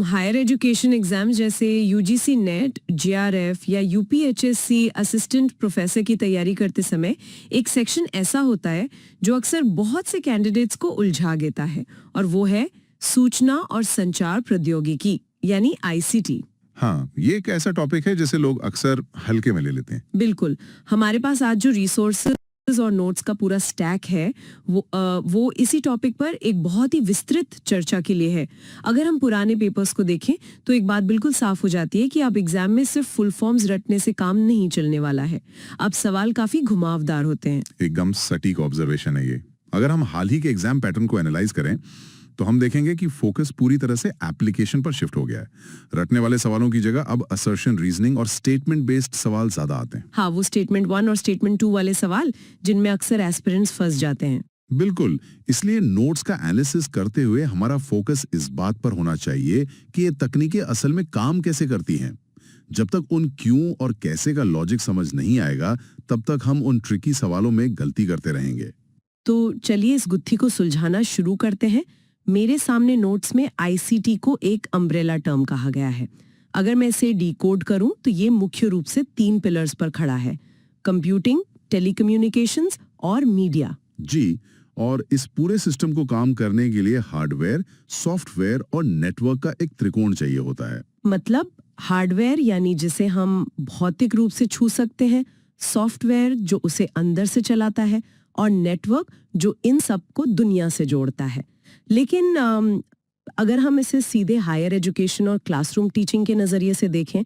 Higher education exam जैसे UGC net, JRF या UPHSC assistant professor की तैयारी करते समय एक सेक्शन ऐसा होता है जो अक्सर बहुत से कैंडिडेट्स को उलझा देता है, और वो है सूचना और संचार प्रौद्योगिकी यानी आईसीटी। हाँ, ये एक ऐसा टॉपिक है जिसे लोग अक्सर हल्के में ले लेते हैं। बिल्कुल। हमारे पास आज जो रिसोर्सेज और नोट्स का पूरा स्टैक है वो इसी टॉपिक पर एक बहुत ही विस्तृत चर्चा के लिए है। अगर हम पुराने पेपर्स को देखें तो एक बात बिल्कुल साफ हो जाती है कि अब एग्जाम में सिर्फ फुल फॉर्म्स रटने से काम नहीं चलने वाला है। अब सवाल काफी घुमावदार होते हैं। एकदम सटीक ऑब्जर्वेशन है ये। अगर हम हाल ही के एग्जाम पैटर्न को एनालाइज करें तो हम देखेंगे कि फोकस पूरी तरह से एप्लीकेशन पर शिफ्ट हो गया है। रटने वाले सवालों की जगह अब असर्शन, रीजनिंग और स्टेटमेंट बेस्ड सवाल ज्यादा आते हैं। हाँ, वो स्टेटमेंट 1 और स्टेटमेंट 2 वाले सवाल जिनमें अक्सर एस्पिरेंट्स फंस जाते हैं। बिल्कुल, इसलिए नोट्स का एनालिसिस करते हुए हमारा फोकस इस बात पर होना चाहिए कि ये तकनीकें असल में काम कैसे करती हैं। जब तक उन क्यों और कैसे का लॉजिक समझ नहीं आएगा, तब तक हम उन ट्रिकी सवालों में गलती करते रहेंगे। तो चलिए इस गुत्थी को सुलझाना शुरू करते हैं। मेरे सामने नोट्स में आईसीटी को एक अम्ब्रेला टर्म कहा गया है। अगर मैं इसे डिकोड करूं तो ये मुख्य रूप से 3 पिलर्स पर खड़ा है: कंप्यूटिंग, टेलीकम्युनिकेशंस और मीडिया। जी, और इस पूरे सिस्टम को काम करने के लिए हार्डवेयर, सॉफ्टवेयर और नेटवर्क का एक त्रिकोण चाहिए होता है। मतलब हार्डवेयर यानी जिसे हम भौतिक रूप से छू सकते हैं, सॉफ्टवेयर जो उसे अंदर से चलाता है, और नेटवर्क जो इन सब को दुनिया से जोड़ता है। लेकिन अगर हम इसे सीधे हायर एजुकेशन और क्लासरूम टीचिंग के नजरिए से देखें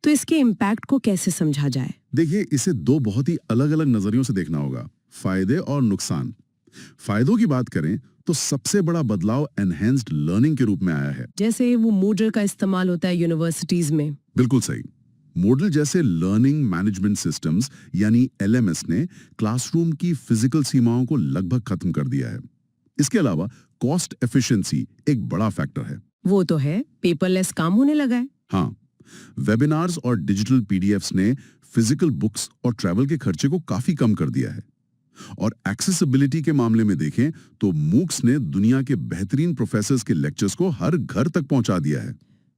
तो इसके इम्पैक्ट को कैसे समझा जाए? देखिए, इसे 2 बहुत ही अलग-अलग नजरियों से देखना होगा: फायदे और नुकसान। फायदों की बात करें तो सबसे बड़ा बदलाव एनहेंस्ड लर्निंग के रूप में आया है। जैसे वो मूडल का इस्तेमाल होता है यूनिवर्सिटीज में। बिल्कुल सही। मॉडल जैसे लर्निंग मैनेजमेंट सिस्टम्स यानी एलएमएस ने क्लासरूम की फिजिकल सीमाओं को लगभग खत्म कर दिया है। इसके अलावा कॉस्ट एफिशिएंसी एक बड़ा फैक्टर है। वो तो है, पेपरलेस काम होने लगा है। हाँ, वेबिनार्स और डिजिटल पीडीएफ्स ने फिजिकल बुक्स और ट्रैवल के खर्चे को काफी कम कर दिया है। और एक्सेसिबिलिटी के मामले में देखें तो मूक्स ने दुनिया के बेहतरीन प्रोफेसर्स के लेक्चर्स को हर घर तक पहुंचा दिया है।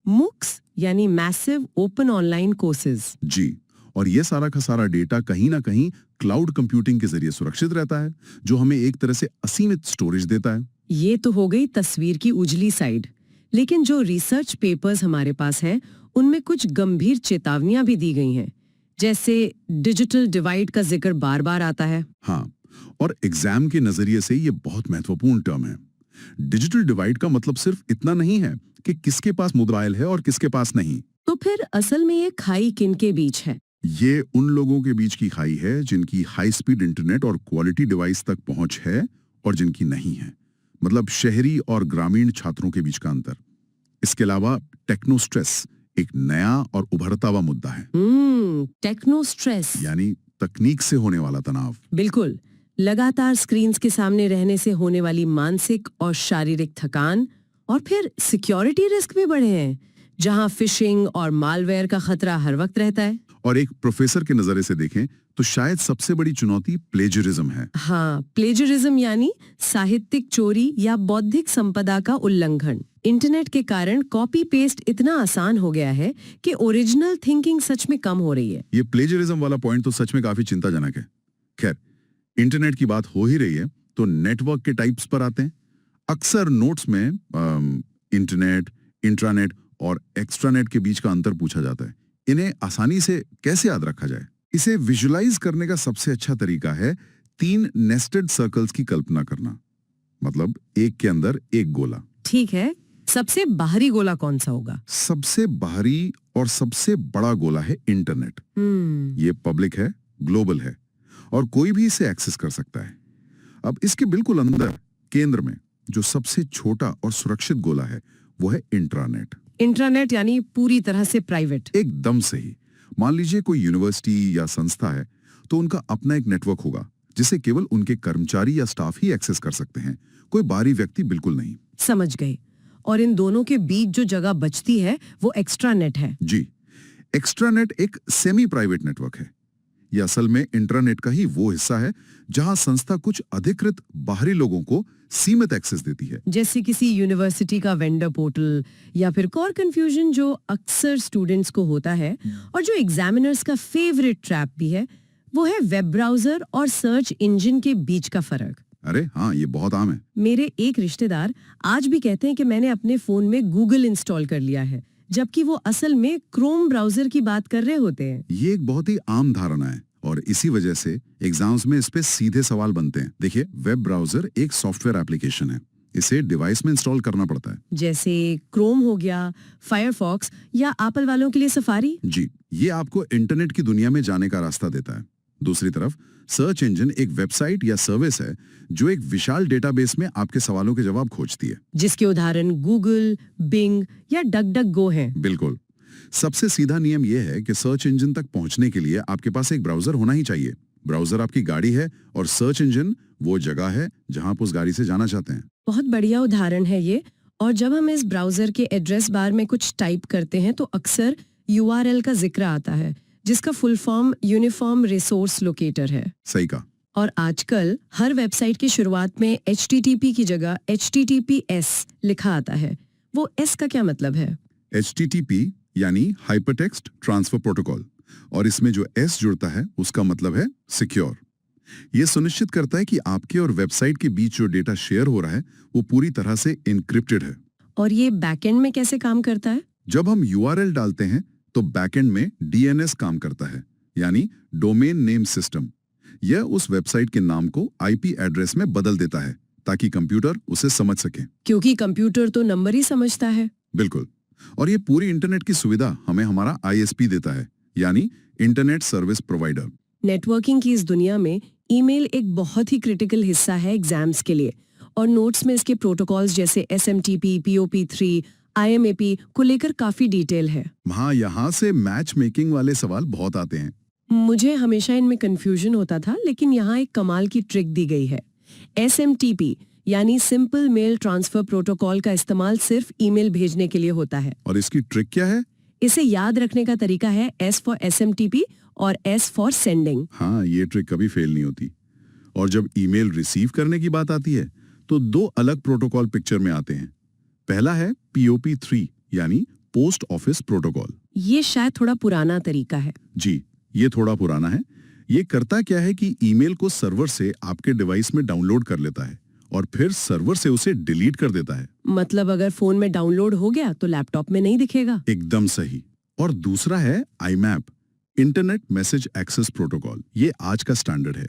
मूक्स यानी मैसिव ओपन ऑनलाइन कोर्सेज। जी, और ये सारा का सारा डेटा कहीं ना कहीं क्लाउड कंप्यूटिंग के जरिए सुरक्षित रहता है, जो हमें एक तरह से असीमित स्टोरेज देता है। ये तो हो गई तस्वीर की उजली साइड, लेकिन जो रिसर्च पेपर्स हमारे पास हैं उनमें कुछ गंभीर चेतावनियां भी दी गई हैं। जैसे डिजिटल डिवाइड का जिक्र बार बार आता है। हाँ, और एग्जाम के नजरिए से ये बहुत महत्वपूर्ण टर्म है। डिजिटल डिवाइड का मतलब सिर्फ इतना नहीं है कि किसके पास मोबाइल है और किसके पास नहीं। तो फिर असल में ये खाई किन के बीच है? ये उन लोगों के बीच की खाई है जिनकी हाई स्पीड इंटरनेट और क्वालिटी डिवाइस तक पहुंच है और जिनकी नहीं है। मतलब शहरी और ग्रामीण छात्रों के बीच का अंतर। इसके अलावा टेक्नो स्ट्रेस एक नया और उभरता हुआ मुद्दा है। टेक्नो स्ट्रेस यानी तकनीक से होने वाला तनाव। बिल्कुल, लगातार स्क्रीन्स के सामने रहने से होने वाली मानसिक और शारीरिक थकान, और फिर सिक्योरिटी रिस्क भी बढ़े हैं, जहां फिशिंग और मालवेयर का खतरा हर वक्त रहता है। और एक प्रोफेसर के नजरिए से देखें तो शायद सबसे बड़ी चुनौती प्लेजरिज्म है। हाँ, प्लेजरिज्म यानी साहित्यिक चोरी या बौद्धिक संपदा का उल्लंघन। इंटरनेट के कारण कॉपी पेस्ट इतना आसान हो गया है कि ओरिजिनल थिंकिंग सच में कम हो रही है। ये प्लेजरिज्म वाला पॉइंट तो सच में काफी चिंताजनक है। खैर, इंटरनेट की बात हो ही रही है तो नेटवर्क के टाइप्स पर आते हैं। अक्सर नोट्स में इंटरनेट, इंट्रानेट और एक्स्ट्रानेट के बीच का अंतर पूछा जाता है। इन्हें आसानी से कैसे याद रखा जाए? इसे विजुलाइज करने का सबसे अच्छा तरीका है 3 नेस्टेड सर्कल्स की कल्पना करना। मतलब एक के अंदर एक गोला। ठीक है, सबसे बाहरी गोला कौन सा होगा? सबसे बाहरी और सबसे बड़ा गोला है इंटरनेट। ये पब्लिक है, ग्लोबल है और कोई भी इसे एक्सेस कर सकता है। अब इसके बिल्कुल अंदर केंद्र में जो सबसे छोटा और सुरक्षित गोला है वो है इंट्रानेट। इंट्रानेट यानी पूरी तरह से प्राइवेट। एकदम सही। मान लीजिए कोई यूनिवर्सिटी या संस्था है तो उनका अपना एक नेटवर्क होगा जिसे केवल उनके कर्मचारी या स्टाफ ही एक्सेस कर सकते हैं, कोई बाहरी व्यक्ति बिल्कुल नहीं। समझ गए। और इन दोनों के बीच जो जगह बचती है वो एक्स्ट्रानेट है। जी, एक्स्ट्रानेट एक सेमी प्राइवेट नेटवर्क है। ये असल में इंट्रानेट का ही वो हिस्सा है जहां संस्था कुछ अधिकृत बाहरी लोगों को सीमित एक्सेस देती है। जैसे किसी यूनिवर्सिटी का वेंडर पोर्टल, या फिर और कंफ्यूजन जो अक्सर स्टूडेंट्स को होता है और जो एग्जामिनर्स का फेवरेट ट्रैप भी है, वो है वेब ब्राउजर और सर्च इंजन के बीच का फर्क। अरे हाँ, ये बहुत आम है। मेरे एक रिश्तेदार आज भी कहते हैं कि मैंने अपने फोन में गूगल इंस्टॉल कर लिया है, जबकि वो असल में क्रोम ब्राउजर की बात कर रहे होते हैं। ये एक बहुत ही आम धारणा है और इसी वजह से एग्जाम्स में इस पे सीधे सवाल बनते हैं। देखिए, वेब ब्राउजर एक सॉफ्टवेयर एप्लीकेशन है, इसे डिवाइस में इंस्टॉल करना पड़ता है। जैसे क्रोम हो गया, फायरफॉक्स या एप्पल वालों के लिए सफारी। जी, ये आपको इंटरनेट की दुनिया में जाने का रास्ता देता है। दूसरी तरफ सर्च इंजन एक वेबसाइट या सर्विस है जो एक विशाल डेटाबेस में आपके सवालों के जवाब खोजती है, जिसके उदाहरण गूगल, बिंग या डक डक गो हैं। बिल्कुल। सबसे सीधा नियम यह है कि सर्च इंजन तक पहुंचने के लिए आपके पास एक ब्राउजर होना ही चाहिए। ब्राउजर आपकी गाड़ी है और सर्च इंजन वो जगह है जहां आप उस गाड़ी से जाना चाहते हैं। बहुत बढ़िया उदाहरण है ये। और जब हम इस ब्राउजर के एड्रेस बार में कुछ टाइप करते हैं तो अक्सर URL का जिक्र आता है, जिसका full form uniform resource locator है। सही कहा। और आजकल हर वेबसाइट की शुरुआत में HTTP की जगह HTTPS लिखा आता है। वो S का क्या मतलब है? HTTP यानी हाइपरटेक्स्ट ट्रांसफर प्रोटोकॉल, और इसमें जो S जुड़ता है उसका मतलब है सिक्योर। ये सुनिश्चित करता है कि आपके और वेबसाइट के बीच जो डेटा शेयर हो रहा है वो पूरी तरह से इनक्रिप्टेड है। और ये बैकएंड में कैसे काम करता है? जब हम URL डालते हैं तो बैकएंड में DNS काम करता है, यानी डोमेन नेम सिस्टम। यह उस वेबसाइट के नाम को IP एड्रेस में बदल देता है ताकि कंप्यूटर उसे समझ सके। क्योंकि कंप्यूटर तो नंबर ही समझता है। बिल्कुल। और ये पूरी इंटरनेट की सुविधा हमें हमारा ISP देता है, यानी इंटरनेट सर्विस प्रोवाइडर। नेटवर्किंग की इस दुनिया में ईमेल एक बहुत ही क्रिटिकल हिस्सा है एग्जाम्स के लिए, और नोट्स में इसके प्रोटोकॉल्स जैसे SMTP, POP3, IMAP को लेकर काफी डिटेल है। हाँ, यहाँ से मैच मेकिंग वाले सवाल बहुत आते हैं। मुझे हमेशा इनमें कंफ्यूजन होता था, लेकिन यहाँ एक कमाल की ट्रिक दी गई है। SMTP यानी सिंपल मेल ट्रांसफर प्रोटोकॉल का इस्तेमाल सिर्फ ईमेल भेजने के लिए होता है। और इसकी ट्रिक क्या है? इसे याद रखने का तरीका है S फॉर SMTP और S फॉर सेंडिंग। हाँ, ये ट्रिक कभी फेल नहीं होती। और जब ईमेल रिसीव करने की बात आती है तो दो अलग प्रोटोकॉल पिक्चर में आते हैं। पहला है POP3 यानी पोस्ट ऑफिस प्रोटोकॉल। ये शायद थोड़ा पुराना तरीका है। जी, ये थोड़ा पुराना है। ये करता क्या है कि ईमेल को सर्वर से आपके डिवाइस में डाउनलोड कर लेता है और फिर सर्वर से उसे डिलीट कर देता है। मतलब अगर फोन में डाउनलोड हो गया तो लैपटॉप में नहीं दिखेगा। एकदम सही। और दूसरा है IMAP, internet message access protocol. ये आज का स्टैंडर्ड है।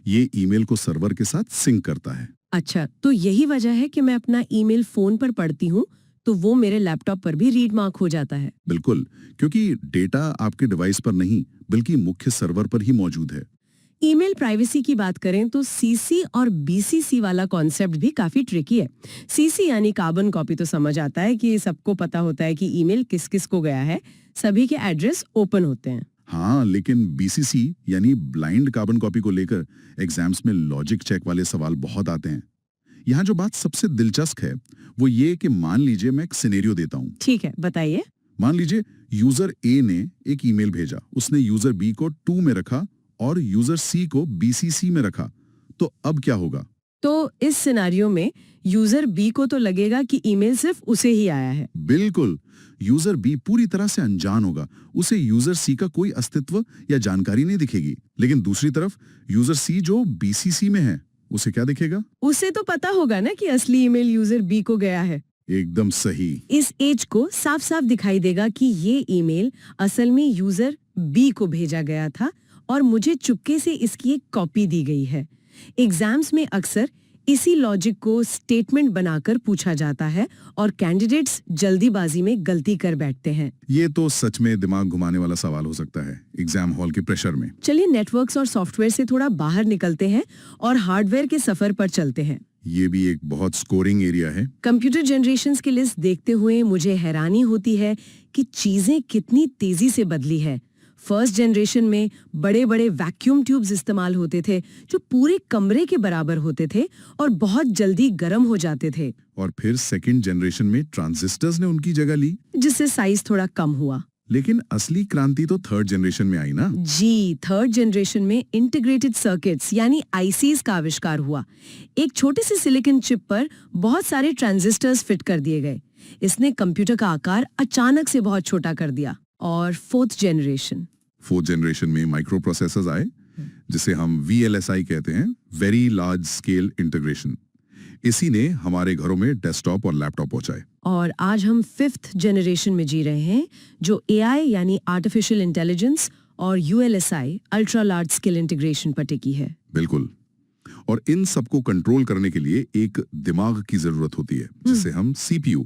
ये ईमेल को सर्वर के साथ सिंक करता है। अच्छा, तो यही वजह है कि मैं अपना ईमेल फोन पर पढ़ती हूँ तो वो मेरे लैपटॉप पर भी रीड मार्क हो जाता है। बिल्कुल, क्योंकि डेटा आपके डिवाइस पर नहीं बल्कि मुख्य सर्वर पर ही मौजूद है। ईमेल प्राइवेसी की बात करें तो CC और BCC वाला कॉन्सेप्ट भी काफी ट्रिकी है। CC यानी कार्बन कॉपी तो समझ आता है कि सबको पता होता है कि ईमेल किस किस को गया है, सभी के एड्रेस ओपन होते हैं। हाँ, लेकिन BCC यानी ब्लाइंड कार्बन कॉपी को लेकर एग्जाम्स में लॉजिक चेक वाले सवाल बहुत आते हैं। यहाँ जो बात सबसे दिलचस्प है वो ये कि मान लीजिए मैं एक सिनेरियो देता हूँ। ठीक है, बताइए। मान लीजिए यूजर A ने एक ईमेल भेजा, उसने यूजर B को 2 में रखा और यूजर C को BCC में रखा, तो अब क्या होगा? तो इस सिनेरियो में यूजर B को तो लगेगा कि ईमेल सिर्फ उसे ही आया है। बिल्कुल, यूजर B पूरी तरह से अनजान होगा, उसे यूजर C का कोई अस्तित्व या जानकारी नहीं दिखेगी। लेकिन दूसरी तरफ यूजर C जो BCC में है, उसे क्या दिखेगा? उसे तो पता होगा ना कि असली ईमेल यूजर B को गया है। एकदम सही। इस एज को साफ साफ दिखाई देगा कि ये ईमेल असल में यूजर B को भेजा गया था और मुझे चुपके से इसकी एक कॉपी दी गई है। एग्जाम्स में अक्सर इसी लॉजिक को स्टेटमेंट बनाकर पूछा जाता है और कैंडिडेट्स जल्दीबाजी में गलती कर बैठते हैं। ये तो सच में दिमाग घुमाने वाला सवाल हो सकता है एग्जाम हॉल के प्रेशर में। चलिए नेटवर्क्स और सॉफ्टवेयर से थोड़ा बाहर निकलते हैं और हार्डवेयर के सफर पर चलते हैं। ये भी एक बहुत स्कोरिंग एरिया है। कंप्यूटर जनरेशंस की लिस्ट देखते हुए मुझे हैरानी होती है कि चीजें कितनी तेजी से बदली है। फर्स्ट जनरेशन में बड़े बड़े वैक्यूम ट्यूब्स इस्तेमाल होते थे जो पूरे कमरे के बराबर होते थे और बहुत जल्दी गर्म हो जाते थे। और फिर सेकंड जनरेशन में ट्रांजिस्टर्स ने उनकी जगह ली, जिससे साइज थोड़ा कम हुआ। लेकिन असली क्रांति तो थर्ड जनरेशन में आई ना। जी, थर्ड जनरेशन में इंटीग्रेटेड सर्किट्स यानी आईसीज का आविष्कार हुआ। एक छोटे से सिलिकॉन चिप पर बहुत सारे ट्रांजिस्टर्स फिट कर दिए गए। इसने कंप्यूटर का आकार अचानक से बहुत छोटा कर दिया। और फोर्थ जनरेशन में माइक्रो प्रोसेसर्स आए, जिसे हम VLSI कहते हैं, वेरी लार्ज स्केल इंटीग्रेशन। इसी ने हमारे घरों में डेस्कटॉप और लैपटॉप पहुंचाए। और आज हम फिफ्थ जनरेशन में जी रहे हैं, जो AI यानी आर्टिफिशियल इंटेलिजेंस और ULSI ultra large scale integration पर टिकी है। बिल्कुल। और इन सबको कंट्रोल करने के लिए एक दिमाग की जरूरत होती है, जिसे हम CPU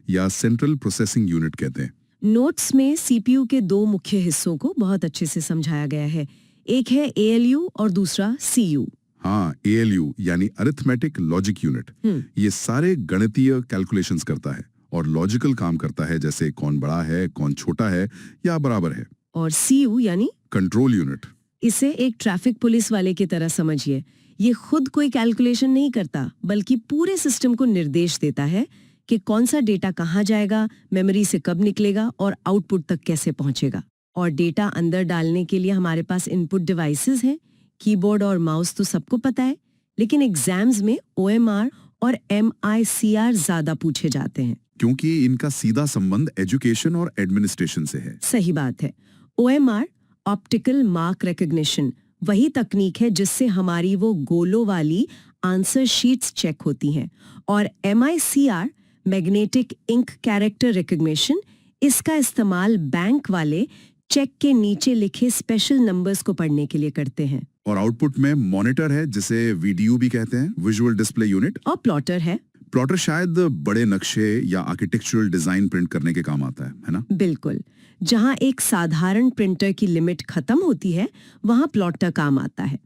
या सेंट्रल प्रोसेसिंग यूनिट कहते हैं। नोट्स में CPU के दो मुख्य हिस्सों को बहुत अच्छे से समझाया गया है। एक है ALU और दूसरा CU। हाँ, ALU यानी अरिथमेटिक लॉजिक यूनिट। ये सारे गणितीय कैलकुलेशंस करता है और लॉजिकल काम करता है, जैसे कौन बड़ा है, कौन छोटा है या बराबर है। और CU यानी कंट्रोल यूनिट। इसे एक ट्रैफिक पुलिस वाले की तरह समझिए। ये खुद कोई कैलकुलेशन नहीं करता, बल्कि पूरे सिस्टम को निर्देश देता है कि कौन सा डेटा कहाँ जाएगा, मेमोरी से कब निकलेगा और आउटपुट तक कैसे पहुंचेगा। और डेटा अंदर डालने के लिए हमारे पास इनपुट डिवाइसेस हैं, कीबोर्ड और माउस तो सबको पता है, लेकिन एग्जाम्स में OMR और MICR ज्यादा पूछे जाते हैं, क्योंकि इनका सीधा संबंध एजुकेशन और एडमिनिस्ट्रेशन से है। सही बात है। OMR ऑप्टिकल मार्क रिकग्निशन वही तकनीक है जिससे हमारी वो गोलों वाली आंसर शीट्स चेक होती हैं। और MICR magnetic ink character recognition, इसका इस्तेमाल बैंक वाले चेक के नीचे लिखे स्पेशल नंबर्स को पढ़ने के लिए करते हैं। और आउटपुट में मॉनिटर है, जिसे VDU भी कहते हैं, विजुअल डिस्प्ले यूनिट। और प्लॉटर है। प्लॉटर शायद बड़े नक्शे या आर्किटेक्चरल डिजाइन प्रिंट करने के काम आता है ना? बिल्कुल। जहां एक साधारण प्रिंटर की लिमिट खत्म होती है, वहां प्लॉटर काम आता है।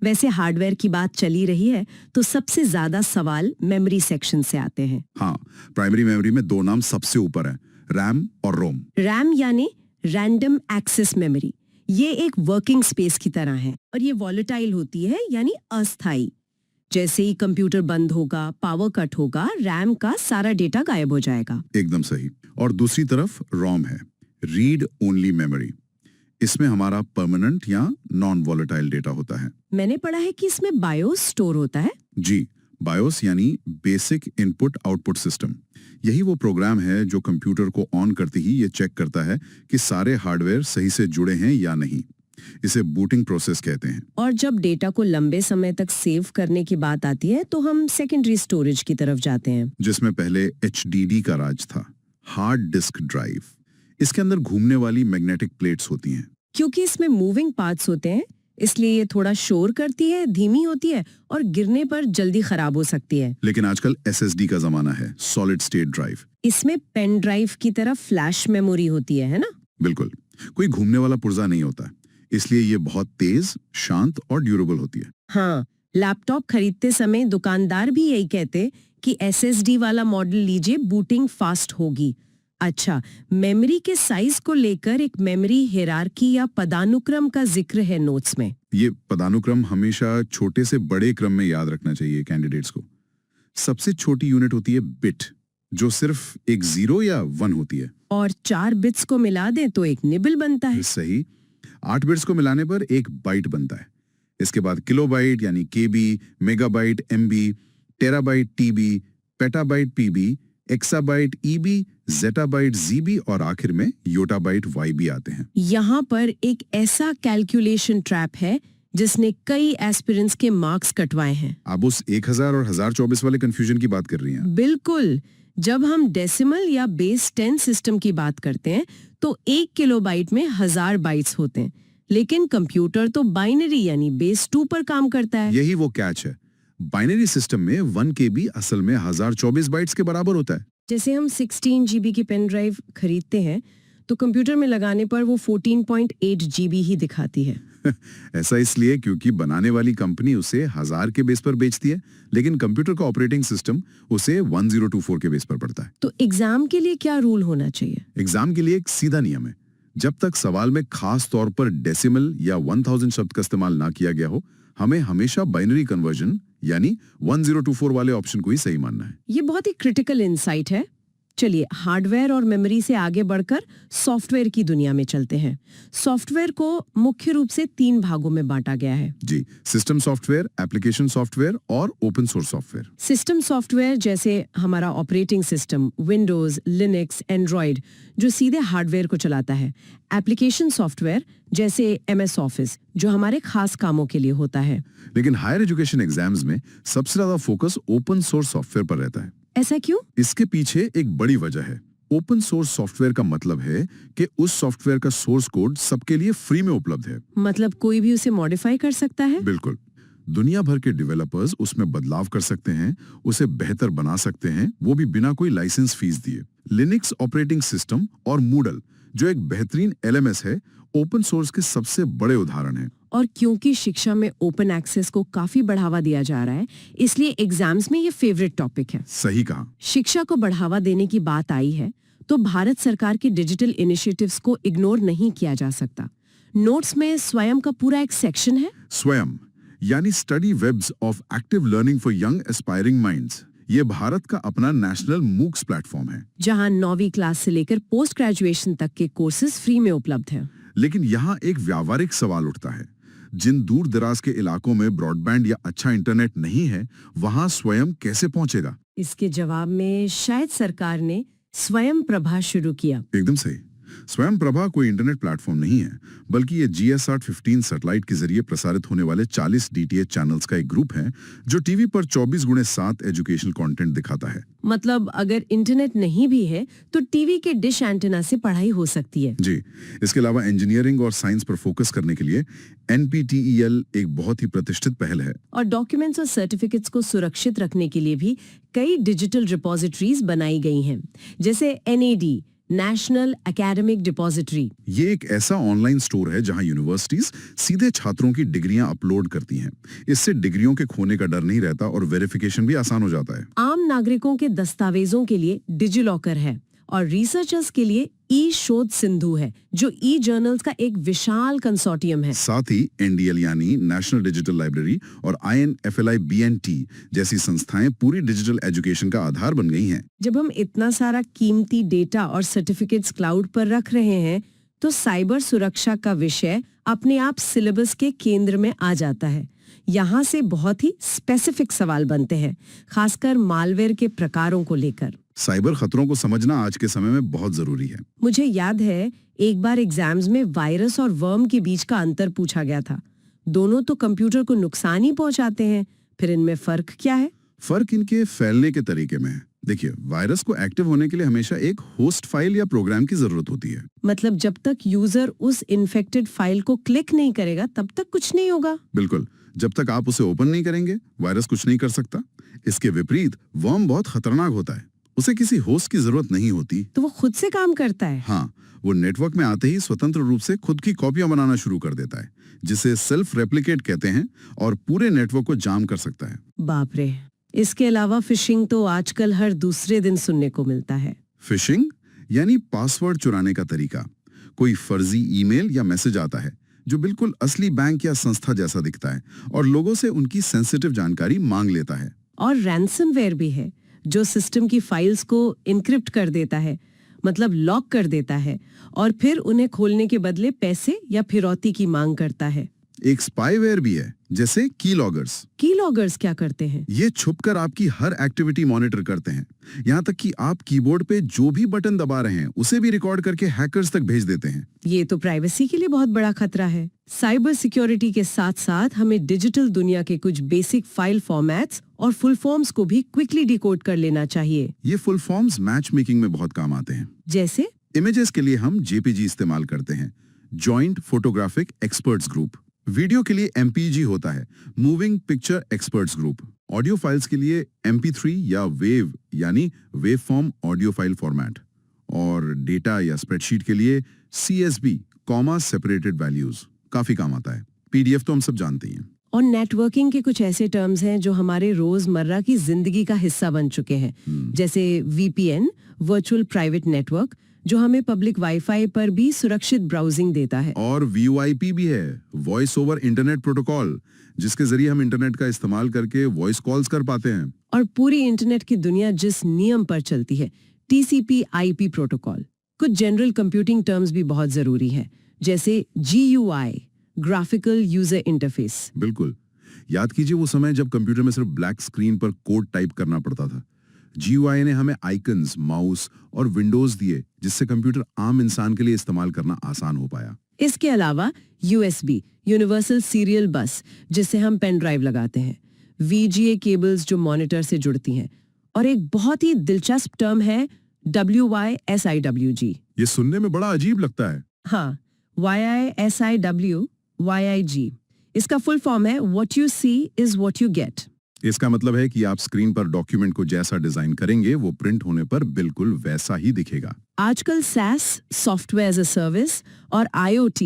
वैसे हार्डवेयर की बात चली रही है, तो सबसे ज्यादा सवाल मेमोरी सेक्शन से आते हैं। हाँ, प्राइमरी मेमोरी में दो नाम सबसे ऊपर है, रैम और रोम। रैम यानी रैंडम एक्सेस मेमोरी। ये एक वर्किंग स्पेस की तरह है और ये वॉलेटाइल होती है, यानी अस्थायी। जैसे ही कंप्यूटर बंद होगा, पावर कट होगा, रैम का सारा डेटा गायब हो जाएगा। एकदम सही। और दूसरी तरफ रोम है, रीड ओनली मेमोरी। इसमें हमारा परमानेंट या नॉन वॉलेटाइल डेटा होता है। मैंने पढ़ा है कि इसमें बायोस स्टोर होता है। जी, बायोस यानी बेसिक इनपुट आउटपुट सिस्टम। यही वो प्रोग्राम है जो कंप्यूटर को ऑन करते ही ये चेक करता है कि सारे हार्डवेयर सही से जुड़े हैं या नहीं। इसे बूटिंग प्रोसेस कहते हैं। और जब डेटा को लंबे समय तक सेव करने की बात आती है, तो हम सेकेंडरी स्टोरेज की तरफ जाते हैं, जिसमें पहले HDD का राज था, हार्ड डिस्क ड्राइव। इसके अंदर घूमने वाली मैग्नेटिक प्लेट्स होती हैं। क्योंकि इसमें मूविंग पार्ट्स होते हैं, इसलिए ये थोड़ा शोर करती है, धीमी होती है और गिरने पर जल्दी खराब हो सकती है। लेकिन आजकल SSD का जमाना है, सॉलिड स्टेट ड्राइव। इसमें पेन ड्राइव की तरह फ्लैश मेमोरी होती है ना? बिल्कुल। कोई घूमने वाला पुर्जा नहीं होता, इसलिए ये बहुत तेज, शांत और ड्यूरेबल होती है। हाँ, लैपटॉप खरीदते समय दुकानदार भी यही कहते कि SSD वाला मॉडल लीजिए, बूटिंग फास्ट होगी। अच्छा, मेमोरी के साइज को लेकर एक मेमोरी हिरार्की या पदानुक्रम का जिक्र है नोट्स में। ये पदानुक्रम हमेशा छोटे से बड़े क्रम में याद रखना चाहिए कैंडिडेट्स को। सबसे छोटी यूनिट होती है बिट, जो सिर्फ एक 0 या 1 होती है। और 4 बिट्स को मिला दें तो एक निबल बनता है। सही। 8 बिट्स को मिलाने पर एक बाइट बनता है। इसके बाद किलोबाइट यानी KB, megabyte MB, terabyte TB, petabyte PB, exabyte EB, zettabyte ZB और आखिर में योटाबाइट YB आते हैं। यहाँ पर एक ऐसा कैलकुलेशन ट्रैप है जिसने कई एस्पिरेंट्स के मार्क्स कटवाए हैं। आप उस 1000 और 1024 वाले कंफ्यूजन की बात कर रही हैं? बिल्कुल। जब हम डेसिमल या बेस 10 सिस्टम की बात करते हैं, तो 1 किलोबाइट में 1000 बाइट्स होते हैं, लेकिन कंप्यूटर तो बाइनरी यानी बेस 2 पर काम करता है। यही वो कैच है। बाइनरी सिस्टम में 1 KB असल में 1024 बाइट्स के बराबर होता है। जैसे हम 16 GB की पेन ड्राइव खरीदते हैं, तो कंप्यूटर में लगाने पर वो 14.8 GB ही दिखाती है। ऐसा इसलिए क्योंकि बनाने वाली कंपनी उसे 1000 के बेस पर बेचती है, लेकिन कंप्यूटर का ऑपरेटिंग सिस्टम उसे 1024 के बेस पर पड़ता है। तो एग्जाम के लिए क्या रूल होना चाहिए? एग्जाम के लिए एक सीधा नियम है, जब तक सवाल में खास तौर पर डेसिमल या 1000 शब्द का इस्तेमाल ना किया गया हो, हमें हमेशा बाइनरी कन्वर्जन यानी 1024 वाले ऑप्शन को ही सही मानना है। ये बहुत ही क्रिटिकल इंसाइट है। चलिए हार्डवेयर और मेमोरी से आगे बढ़कर सॉफ्टवेयर की दुनिया में चलते हैं। सॉफ्टवेयर को मुख्य रूप से 3 भागों में बांटा गया है। जी, सिस्टम सॉफ्टवेयर, एप्लीकेशन सॉफ्टवेयर और open source software. System software जैसे हमारा operating system, Windows, Linux, Android, जो सीधे हार्डवेयर को चलाता है। एप्लीकेशन सॉफ्टवेयर जैसे MS ऑफिस, जो हमारे खास कामों के लिए होता है। लेकिन हायर एजुकेशन एग्जाम्स में सबसे ज्यादा फोकस ओपन सोर्स सॉफ्टवेयर पर रहता है। ऐसा क्यों? इसके पीछे एक बड़ी वजह है। ओपन सोर्स सॉफ्टवेयर का मतलब है कि उस सॉफ्टवेयर का सोर्स कोड सबके लिए फ्री में उपलब्ध है। मतलब कोई भी उसे मॉडिफाई कर सकता है? बिल्कुल। दुनिया भर के डेवलपर्स उसमें बदलाव कर सकते हैं, उसे बेहतर बना सकते हैं, वो भी बिना कोई लाइसेंस फीस दिए। लिनक्स ऑपरेटिंग सिस्टम और मूडल, जो एक बेहतरीन LMS है, ओपन सोर्स के सबसे बड़े उदाहरण हैं। और क्योंकि शिक्षा में ओपन एक्सेस को काफी बढ़ावा दिया जा रहा है, इसलिए एग्जाम्स में ये फेवरेट टॉपिक है। सही कहा। शिक्षा को बढ़ावा देने की बात आई है तो भारत सरकार के डिजिटल इनिशिएटिव्स को इग्नोर नहीं किया जा सकता। नोट्स में स्वयं का पूरा एक सेक्शन है। स्वयं यानी study webs of active learning for young aspiring minds. ये भारत का अपना नेशनल मूक्स प्लेटफॉर्म है, जहां 9वीं क्लास से लेकर पोस्ट ग्रेजुएशन तक के कोर्सेज फ्री में उपलब्ध हैं। लेकिन यहाँ एक व्यावहारिक सवाल उठता है। जिन दूर दराज के इलाकों में ब्रॉडबैंड या अच्छा इंटरनेट नहीं है, वहाँ स्वयं कैसे पहुंचेगा? इसके जवाब में शायद सरकार ने स्वयं प्रभा शुरू किया। एकदम सही। स्वयं प्रभा कोई इंटरनेट प्लेटफॉर्म नहीं है, बल्कि ये GSAT-15 सैटेलाइट के जरिए प्रसारित होने वाले 40 DTH चैनल्स का एक ग्रुप है, जो टीवी पर 24x7 एजुकेशनल कंटेंट दिखाता है। मतलब अगर इंटरनेट नहीं भी है तो टीवी के डिश एंटेना से पढ़ाई हो सकती है। जी, इसके अलावा इंजीनियरिंग और साइंस पर फोकस करने के लिए NPTEL एक बहुत ही प्रतिष्ठित पहल है। और डॉक्यूमेंट्स और सर्टिफिकेट्स को सुरक्षित रखने के लिए भी कई डिजिटल रिपोजिटरीज बनाई गई हैं, जैसे NAD, नेशनल एकेडमिक डिपॉजिटरी। ये एक ऐसा ऑनलाइन स्टोर है जहां यूनिवर्सिटीज सीधे छात्रों की डिग्रियां अपलोड करती हैं। इससे डिग्रियों के खोने का डर नहीं रहता और वेरिफिकेशन भी आसान हो जाता है। आम नागरिकों के दस्तावेजों के लिए डिजिलॉकर है और रिसर्चर्स के लिए शोध सिंधु है, जो जर्नल्स का एक विशाल कंसोर्टियम है। साथ ही NDL यानी नेशनल डिजिटल लाइब्रेरी और INFLI BNT जैसी संस्थाएं पूरी डिजिटल एजुकेशन का आधार बन गई हैं। जब हम इतना सारा कीमती डेटा और सर्टिफिकेट्स क्लाउड पर रख रहे हैं, तो साइबर सुरक्षा का विषय अपने आप सिलेबस के केंद्र में आ जाता है। यहाँ से बहुत ही स्पेसिफिक सवाल बनते हैं, खासकर मालवेयर के प्रकारों को लेकर। साइबर खतरों को समझना आज के समय में बहुत जरूरी है। मुझे याद है एक बार एग्जाम्स में वायरस और वर्म के बीच का अंतर पूछा गया था। दोनों तो कंप्यूटर को नुकसान ही पहुंचाते हैं, फिर इनमें फर्क क्या है? फर्क इनके फैलने के तरीके में है। देखिए, वायरस को एक्टिव होने के लिए हमेशा एक होस्ट फाइल या प्रोग्राम की जरूरत होती है। मतलब जब तक यूजर उस इन्फेक्टेड फाइल को क्लिक नहीं करेगा तब तक कुछ नहीं होगा। बिल्कुल, जब तक आप उसे ओपन नहीं करेंगे, वायरस कुछ नहीं कर सकता। इसके विपरीत वर्म बहुत खतरनाक होता है। उसे किसी होस्ट की जरूरत नहीं होती, तो वो खुद से काम करता है। हाँ, वो नेटवर्क में आते ही स्वतंत्र रूप से खुद की कॉपियां बनाना शुरू कर देता है, जिसे सेल्फ रेप्लिकेट कहते हैं, और पूरे नेटवर्क को जाम कर सकता है। बाप रे। इसके अलावा फिशिंग तो आजकल हर दूसरे दिन सुनने को मिलता है। फिशिंग यानी पासवर्ड चुराने का तरीका। कोई फर्जी ईमेल या मैसेज आता है जो बिल्कुल असली बैंक या संस्था जैसा दिखता है और लोगों से उनकी सेंसिटिव जानकारी मांग लेता है। और रैंसमवेयर भी है, जो सिस्टम की फाइल्स को इनक्रिप्ट कर देता है, मतलब लॉक कर देता है, और फिर उन्हें खोलने के बदले पैसे या फिरौती की मांग करता है। एक स्पाईवेयर भी है, जैसे कीलॉगर्स। कीलॉगर्स क्या करते हैं? ये छुपकर आपकी हर एक्टिविटी मॉनिटर करते हैं, यहाँ तक कि आप कीबोर्ड पे जो भी बटन दबा रहे हैं उसे भी रिकॉर्ड करके हैकर्स तक भेज देते हैं। ये तो प्राइवेसी के लिए बहुत बड़ा खतरा है। साइबर सिक्योरिटी के साथ साथ हमें डिजिटल दुनिया के कुछ बेसिक फाइल फॉर्मेट्स और फुल फॉर्म्स को भी क्विकली डिकोड कर लेना चाहिए। ये फुल फॉर्म्स मैच मेकिंग में बहुत काम आते हैं। जैसे इमेजेस के लिए हम JPG इस्तेमाल करते हैं, joint photographic experts group. Video के लिए MPG होता है, moving picture experts group. Audio files के लिए MP3 या वेव यानी wave form audio file format. और डेटा या स्प्रेडशीट के लिए CSV कॉमा सेपरेटेड वैल्यूज काफी काम आता है। PDF तो हम सब जानते ही हैं। और नेटवर्किंग के कुछ ऐसे टर्म्स हैं जो हमारे रोजमर्रा की जिंदगी का हिस्सा बन चुके हैं, जैसे VPN, वर्चुअल प्राइवेट नेटवर्क, जो हमें पब्लिक वाईफाई पर भी सुरक्षित ब्राउजिंग देता है। और VoIP भी है, वॉइस ओवर इंटरनेट प्रोटोकॉल, जिसके जरिए हम इंटरनेट का इस्तेमाल करके वॉइस कॉल्स कर पाते हैं। और पूरी इंटरनेट की दुनिया जिस नियम पर चलती है, TCP/IP प्रोटोकॉल। कुछ जनरल कंप्यूटिंग टर्म्स भी बहुत जरूरी हैं, जैसे GUI, ग्राफिकल यूजर इंटरफेस। बिल्कुल। याद कीजिए वो समय जब कंप्यूटर में सिर्फ ब्लैक स्क्रीन पर कोड टाइप करना पड़ता था। GUI ने हमें आइकन्स, माउस और विंडोज दिए, जिससे कंप्यूटर आम इंसान के लिए इस्तेमाल करना आसान हो पाया। इसके अलावा USB, यूनिवर्सल सीरियल बस, जिससे हम पेन ड्राइव लगाते हैं, VGA केबल्स जो मॉनिटर से जुड़ती हैं, और एक बहुत ही दिलचस्प टर्म है WYSIWG। ये सुनने में बड़ा अजीब लगता है। हाँ, YISIWYIG। इसका फुल फॉर्म है What you see is what you get। इसका मतलब है कि आप स्क्रीन पर डॉक्यूमेंट को जैसा डिजाइन करेंगे वो प्रिंट होने पर बिल्कुल वैसा ही दिखेगा। आजकल SaaS, software as a service, और IoT,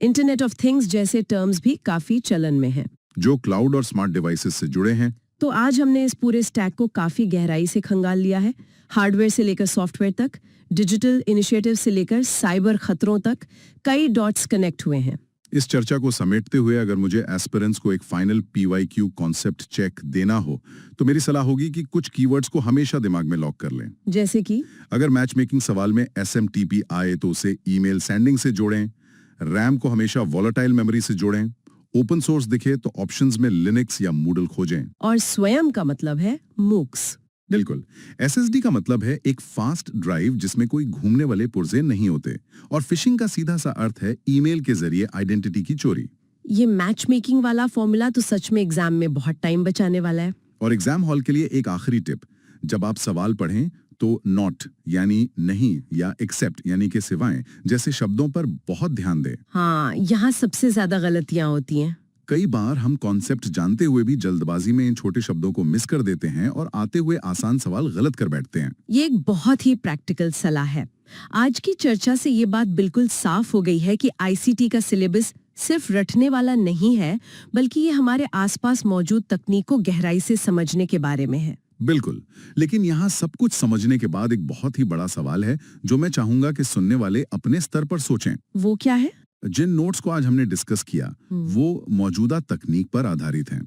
इंटरनेट ऑफ थिंग्स जैसे टर्म्स भी काफी चलन में हैं। जो क्लाउड और स्मार्ट डिवाइसेस से जुड़े हैं। तो आज हमने इस पूरे स्टैक को काफी गहराई से खंगाल लिया है। हार्डवेयर से लेकर सॉफ्टवेयर तक, डिजिटल इनिशिएटिव से लेकर साइबर खतरों तक कई डॉट्स कनेक्ट हुए हैं। इस चर्चा को समेटते हुए अगर मुझे एस्पिरेंट्स को एक फाइनल PYQ कॉन्सेप्ट चेक देना हो तो मेरी सलाह होगी कि कुछ कीवर्ड्स को हमेशा दिमाग में लॉक कर लें। जैसे कि अगर मैच मेकिंग सवाल में SMTP आए तो उसे ईमेल सेंडिंग से जोड़ें, रैम को हमेशा वॉलेटाइल मेमोरी से जोड़ें, ओपन सोर्स दिखे तो ऑप्शंस में लिनक्स या मूडल खोजें। और स्वयं का मतलब है MOOCs। बिल्कुल। SSD का मतलब है एक फास्ट ड्राइव जिसमें कोई घूमने वाले पुर्जे नहीं होते, और फिशिंग का सीधा सा अर्थ है ईमेल के जरिए आइडेंटिटी की चोरी। ये मैच मेकिंग वाला फॉर्मूला तो सच में एग्जाम में बहुत टाइम बचाने वाला है। और एग्जाम हॉल के लिए एक आखिरी टिप, जब आप सवाल पढ़ें तो नॉट यानी नहीं या एक्सेप्ट यानी कि सिवाय जैसे शब्दों पर बहुत ध्यान दें। हाँ, यहाँ सबसे ज्यादा गलतियां होती हैं। कई बार हम कॉन्सेप्ट जानते हुए भी जल्दबाजी में इन छोटे शब्दों को मिस कर देते हैं और आते हुए आसान सवाल गलत कर बैठते हैं। ये एक बहुत ही प्रैक्टिकल सलाह है। आज की चर्चा से ये बात बिल्कुल साफ हो गई है कि ICT का सिलेबस सिर्फ रटने वाला नहीं है, बल्कि ये हमारे आसपास मौजूद तकनीक को गहराई से समझने के बारे में है। बिल्कुल। लेकिन यहाँ सब कुछ समझने के बाद एक बहुत ही बड़ा सवाल है जो मैं चाहूंगा कि सुनने वाले अपने स्तर पर सोचें। वो क्या है? जिन नोट्स को आज हमने डिस्कस किया वो मौजूदा तकनीक पर आधारित हैं।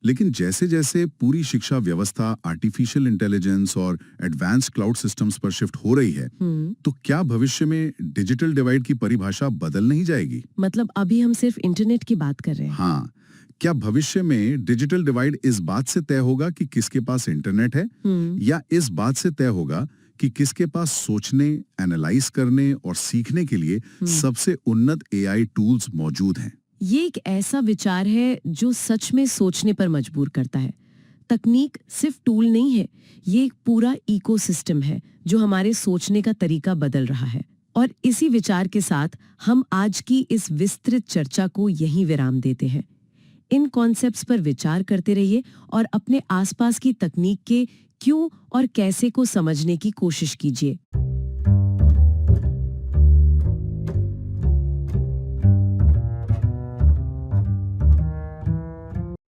लेकिन जैसे जैसे पूरी शिक्षा व्यवस्था आर्टिफिशियल इंटेलिजेंस और एडवांस्ड क्लाउड सिस्टम्स पर शिफ्ट हो रही है, तो क्या भविष्य में डिजिटल डिवाइड की परिभाषा बदल नहीं जाएगी? मतलब अभी हम सिर्फ इंटरनेट की बात कर रहे हैं। हाँ, क्या भविष्य में डिजिटल डिवाइड इस बात से तय होगा कि किसके पास इंटरनेट है, या इस बात से तय होगा कि किसके पास सोचने, एनालाइज करने और सीखने के लिए सबसे उन्नत AI टूल्स मौजूद हैं? ये एक ऐसा विचार है जो सच में सोचने पर मजबूर करता है। तकनीक सिर्फ टूल नहीं है, ये एक पूरा इकोसिस्टम है जो हमारे सोचने का तरीका बदल रहा है। और इसी विचार के साथ हम आज की इस विस्तृत चर्चा को यहीं विराम देते हैं। इन कॉन्सेप्ट्स पर विचार करते रहिए और अपने आसपास की तकनीक के क्यों और कैसे को समझने की कोशिश कीजिए।